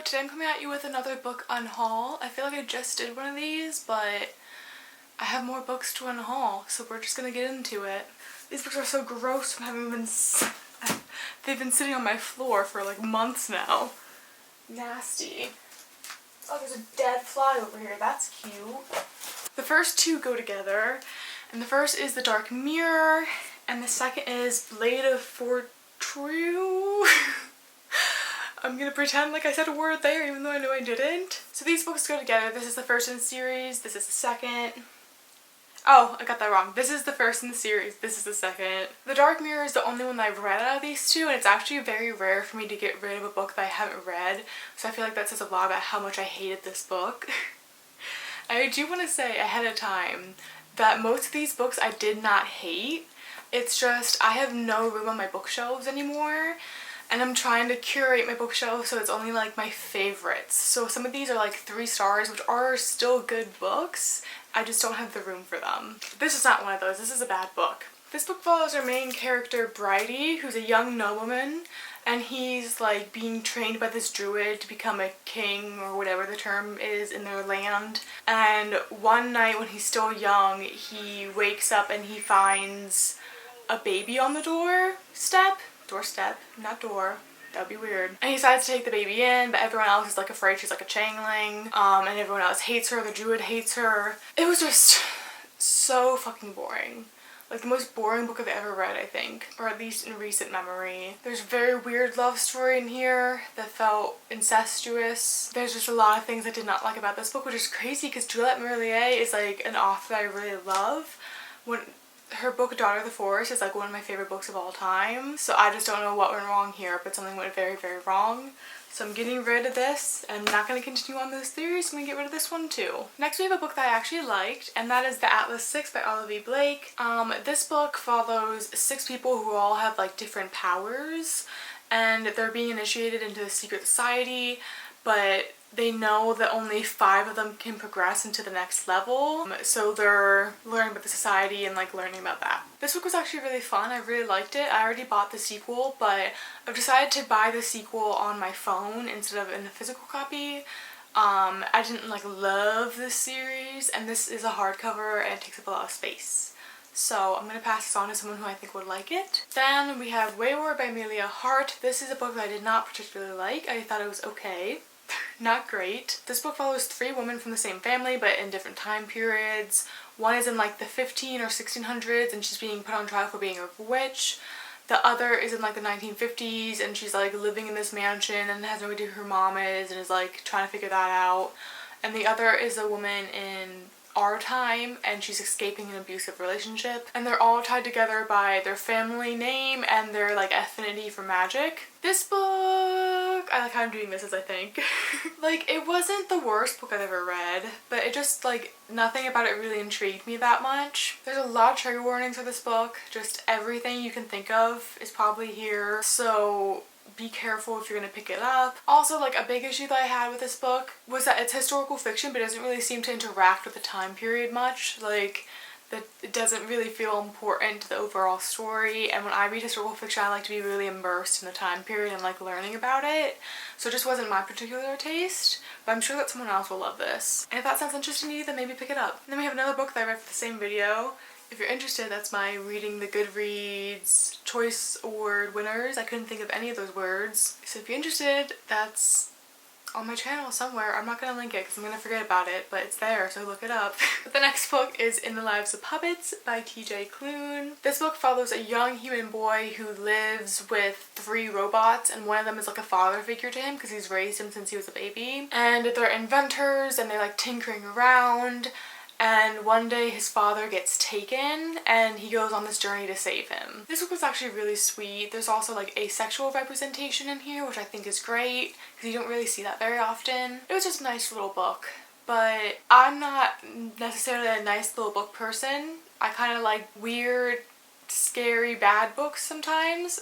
today I'm coming at you with another book unhaul. I feel like I just did one of these, but I have more books to unhaul, so we're just gonna get into it. These books are so gross from having been they've been sitting on my floor for like months now. Nasty. Oh, there's a dead fly over here. That's cute. The first two go together, and the first is The Dark Mirror, and the second is Blade of Fortune. I'm gonna pretend like I said a word there even though I know I didn't. So these books go together. This is the first in the series, this is the second. Oh, I got that wrong. This is the first in the series, this is the second. The Dark Mirror is the only one that I've read out of these two, and it's actually very rare for me to get rid of a book that I haven't read, so I feel like that says a lot about how much I hated this book. I do want to say ahead of time that most of these books I did not hate. It's just I have no room on my bookshelves anymore, and I'm trying to curate my bookshelf so it's only like my favorites. So some of these are like 3 stars, which are still good books. I just don't have the room for them. This is not one of those. This is a bad book. This book follows our main character, Bridie, who's a young nobleman, and he's like being trained by this druid to become a king or whatever the term is in their land. And one night when he's still young, he wakes up and he finds a baby on the doorstep, not door. That'd be weird. And he decides to take the baby in, but everyone else is like afraid she's like a changeling, and everyone else hates her, the druid hates her. It was just so fucking boring. Like the most boring book I've ever read, I think, or at least in recent memory. There's a very weird love story in here that felt incestuous. There's just a lot of things I did not like about this book, which is crazy because Juliette Marillier is like an author that I really love. Her book Daughter of the Forest is like one of my favorite books of all time, so I just don't know what went wrong here, but something went very, very wrong. So I'm getting rid of this. I'm not going to continue on this series, so I'm going to get rid of this one too. Next we have a book that I actually liked, and that is The Atlas 6 by Olivia Blake. This book follows 6 people who all have like different powers, and they're being initiated into a secret society, but they know that only 5 of them can progress into the next level, so they're learning about the society and like learning about that. This book was actually really fun. I really liked it. I already bought the sequel, but I've decided to buy the sequel on my phone instead of in the physical copy. I didn't like love this series, and this is a hardcover and it takes up a lot of space. So I'm going to pass this on to someone who I think would like it. Then we have Wayward by Amelia Hart. This is a book that I did not particularly like. I thought it was okay. Not great. This book follows 3 women from the same family but in different time periods. One is in like the 15 or 1600s and she's being put on trial for being a witch. The other is in like the 1950s and she's like living in this mansion and has no idea who her mom is and is like trying to figure that out. And the other is a woman in our time and she's escaping an abusive relationship, and they're all tied together by their family name and their like affinity for magic. This book, I like how I'm doing this as I think. Like it wasn't the worst book I've ever read, but it just like nothing about it really intrigued me that much. There's a lot of trigger warnings for this book. Just everything you can think of is probably here, so be careful if you're gonna pick it up. Also, like a big issue that I had with this book was that it's historical fiction but it doesn't really seem to interact with the time period much. Like that it doesn't really feel important to the overall story, and when I read historical fiction I like to be really immersed in the time period and like learning about it. So it just wasn't my particular taste, but I'm sure that someone else will love this. And if that sounds interesting to you, then maybe pick it up. And then we have another book that I read for the same video. If you're interested, that's my reading the Goodreads Choice Award winners. I couldn't think of any of those words. So if you're interested, that's on my channel somewhere. I'm not going to link it because I'm going to forget about it, but it's there, so look it up. But the next book is In the Lives of Puppets by TJ Klune. This book follows a young human boy who lives with 3 robots, and one of them is like a father figure to him because he's raised him since he was a baby. And they're inventors and they like tinkering around. And one day his father gets taken and he goes on this journey to save him. This book was actually really sweet. There's also like asexual representation in here, which I think is great because you don't really see that very often. It was just a nice little book, but I'm not necessarily a nice little book person. I kind of like weird, scary, bad books sometimes.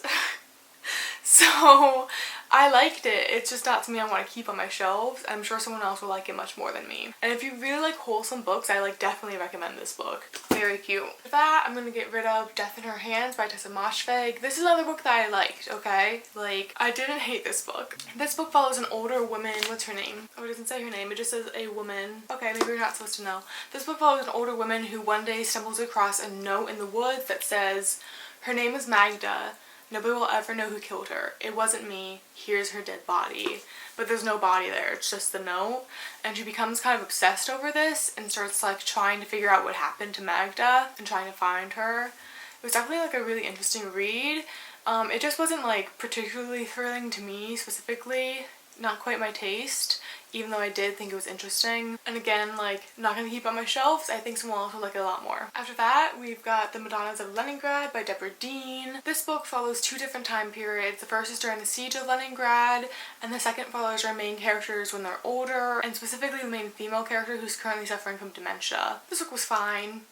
So I liked it. It's just not something I want to keep on my shelves. I'm sure someone else will like it much more than me. And if you really like wholesome books, I like definitely recommend this book. Very cute. With that, I'm gonna get rid of Death in Her Hands by Tessa Moshfegh. This is another book that I liked, okay? Like, I didn't hate this book. This book follows an older woman. What's her name? Oh, it doesn't say her name. It just says a woman. Okay, maybe you're not supposed to know. This book follows an older woman who one day stumbles across a note in the woods that says, "Her name is Magda. Nobody will ever know who killed her. It wasn't me. Here's her dead body." But there's no body there. It's just the note. And she becomes kind of obsessed over this and starts like trying to figure out what happened to Magda and trying to find her. It was definitely like a really interesting read. It just wasn't like particularly thrilling to me specifically. Not quite my taste, even though I did think it was interesting. And again, like, not gonna keep on my shelves. I think someone else will like it a lot more. After that, we've got The Madonnas of Leningrad by Deborah Dean. This book follows two different time periods. The first is during the siege of Leningrad, and the second follows our main characters when they're older, and specifically the main female character who's currently suffering from dementia. This book was fine.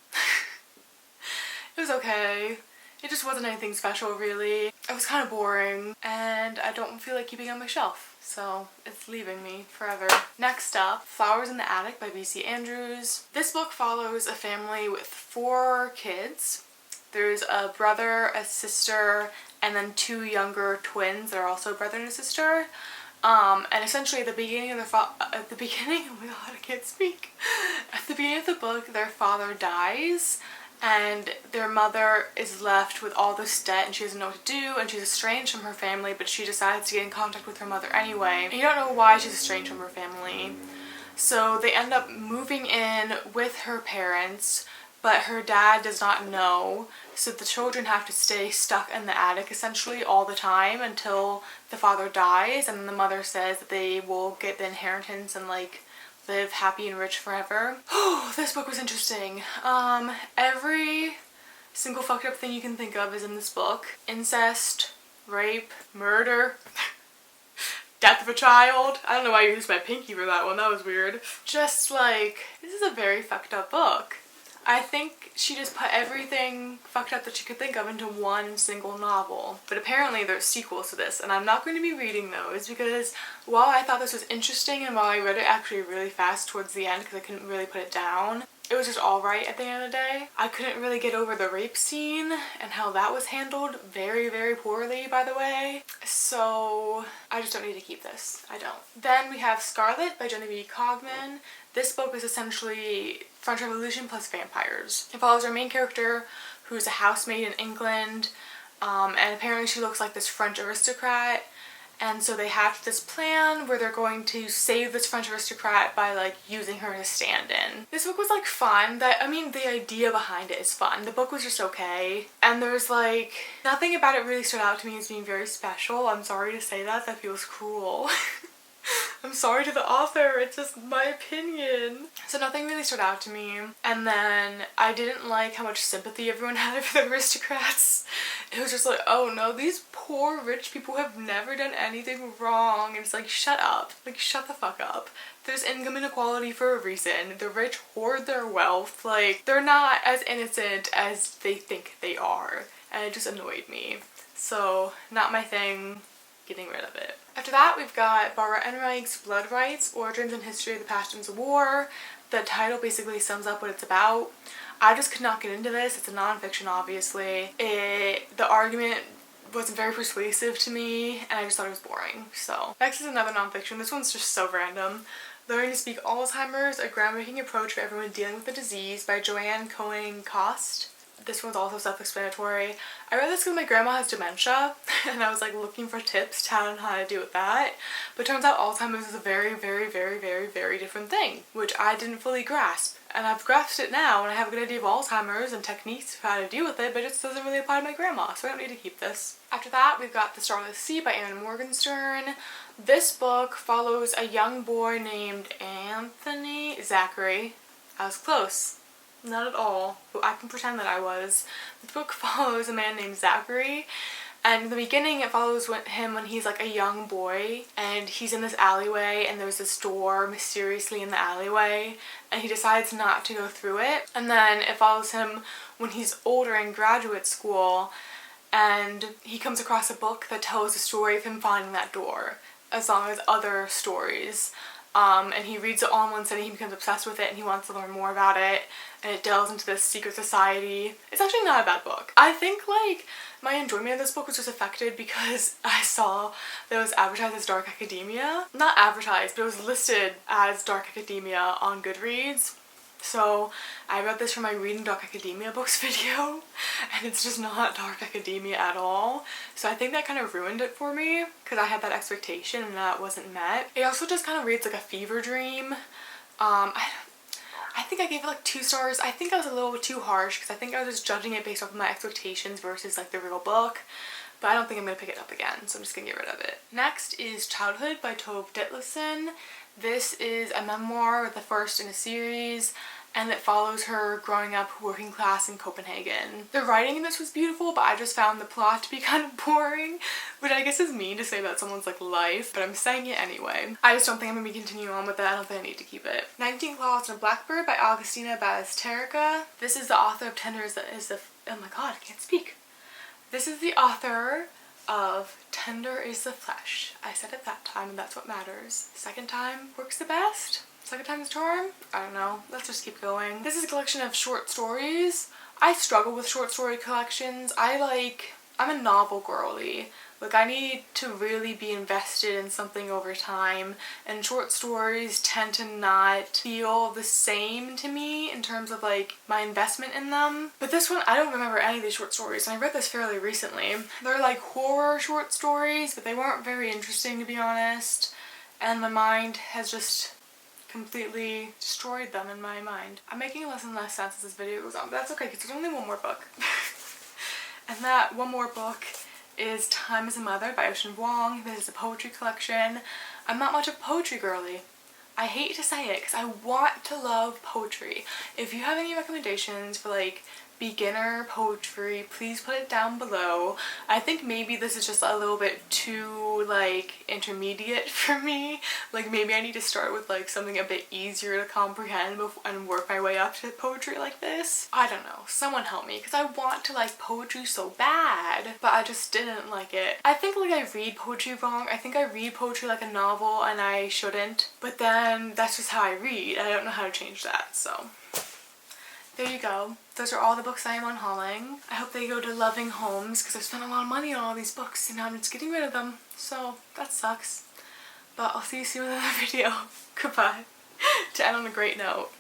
It was okay. It just wasn't anything special, really. It was kind of boring, and I don't feel like keeping it on my shelf, so it's leaving me forever. Next up, Flowers in the Attic by B.C. Andrews. This book follows a family with 4 kids. There's a brother, a sister, and then 2 younger twins that are also a brother and a sister. And essentially at the beginning of oh my god, I can't speak. At the beginning of the book, their father dies, and their mother is left with all this debt and she doesn't know what to do, and she's estranged from her family, but she decides to get in contact with her mother anyway. And you don't know why she's estranged from her family. So they end up moving in with her parents, but her dad does not know, so the children have to stay stuck in the attic essentially all the time until the father dies, and then the mother says that they will get the inheritance and like live happy and rich forever. Oh, this book was interesting. Every single fucked up thing you can think of is in this book. Incest, rape, murder, death of a child. I don't know why I used my pinky for that one, that was weird. Just like, this is a very fucked up book. I think she just put everything fucked up that she could think of into one single novel. But apparently there's sequels to this, and I'm not going to be reading those because while I thought this was interesting and while I read it actually really fast towards the end because I couldn't really put it down, it was just alright at the end of the day. I couldn't really get over the rape scene and how that was handled very, very poorly, by the way. So I just don't need to keep this. I don't. Then we have Scarlet by Genevieve Cogman. This book is essentially French Revolution plus vampires. It follows our main character who's a housemaid in England, and apparently she looks like this French aristocrat, and so they have this plan where they're going to save this French aristocrat by like using her as a stand-in. This book was like fun. The idea behind it is fun. The book was just okay, and there's like nothing about it really stood out to me as being very special. I'm sorry to say that feels cruel. I'm sorry to the author, it's just my opinion. So nothing really stood out to me. And then I didn't like how much sympathy everyone had for the aristocrats. It was just like, oh no, these poor rich people have never done anything wrong. And it's like, shut up. Like, shut the fuck up. There's income inequality for a reason. The rich hoard their wealth. Like, they're not as innocent as they think they are. And it just annoyed me. So, not my thing. Getting rid of it. After that, we've got Barbara Ehrenreich's Blood Rights, Origins and History of the Passions of War. The title basically sums up what it's about. I just could not get into this. It's a nonfiction, obviously. The argument wasn't very persuasive to me, and I just thought it was boring. So, next is another nonfiction. This one's just so random. Learning to Speak Alzheimer's, A Groundbreaking Approach for Everyone Dealing with the Disease by Joanne Cohen-Cost. This one's also self-explanatory. I read this because my grandma has dementia, and I was like looking for tips on how to deal with that. But it turns out Alzheimer's is a very, very, very, very, very different thing, which I didn't fully grasp. And I've grasped it now, and I have a good idea of Alzheimer's and techniques for how to deal with it, but it just doesn't really apply to my grandma, so I don't need to keep this. After that, we've got The Starless Sea by Erin Morgenstern. This book follows a young boy named Anthony Zachary. I was close. Not at all, but I can pretend that I was. The book follows a man named Zachary, and in the beginning it follows him when he's like a young boy, and he's in this alleyway, and there's this door mysteriously in the alleyway, and he decides not to go through it. And then it follows him when he's older in graduate school, and he comes across a book that tells the story of him finding that door, as long as other stories. And he reads it all in one sitting, he becomes obsessed with it, and he wants to learn more about it, and it delves into this secret society. It's actually not a bad book. I think, like, my enjoyment of this book was just affected because I saw that it was advertised as dark academia. Not advertised, but it was listed as dark academia on Goodreads. So I read this for my Reading Dark Academia books video, and it's just not dark academia at all. So I think that kind of ruined it for me because I had that expectation and that wasn't met. It also just kind of reads like a fever dream. I think I gave it like 2 stars. I think I was a little too harsh because I think I was just judging it based off of my expectations versus like the real book. But I don't think I'm going to pick it up again, so I'm just going to get rid of it. Next is Childhood by Tove Ditlevsen. This is a memoir, the first in a series, and it follows her growing up working class in Copenhagen. The writing in this was beautiful, but I just found the plot to be kind of boring, which I guess is mean to say about someone's like life, but I'm saying it anyway. I just don't think I'm going to be continuing on with it. I don't think I need to keep it. 19 Clouds and a Blackbird by Augustina Basterrica. This is the author of Tender is the oh my god, I can't speak. This is the author of Tender is the Flesh. I said it that time and that's what matters. Second time works the best? Second time's the charm? I don't know. Let's just keep going. This is a collection of short stories. I struggle with short story collections. I'm a novel girly. Like, I need to really be invested in something over time, and short stories tend to not feel the same to me in terms of like my investment in them. But this one, I don't remember any of these short stories, and I read this fairly recently. They're like horror short stories, but they weren't very interesting to be honest, and my mind has just completely destroyed them in my mind. I'm making less and less sense as this video goes on, but that's okay because there's only one more book. And that one more book is Time as a Mother by Ocean Vuong. This is a poetry collection. I'm not much of a poetry girly. I hate to say it because I want to love poetry. If you have any recommendations for like beginner poetry, please put it down below. I think maybe this is just a little bit too like intermediate for me. Like maybe I need to start with like something a bit easier to comprehend and work my way up to poetry like this. I don't know. Someone help me because I want to like poetry so bad, but I just didn't like it. I think like I read poetry wrong. I think I read poetry like a novel and I shouldn't, but then that's just how I read. I don't know how to change that, so there you go. Those are all the books I am unhauling. I hope they go to loving homes because I've spent a lot of money on all these books and now I'm just getting rid of them. So that sucks. But I'll see you soon in another video. Goodbye. To end on a great note.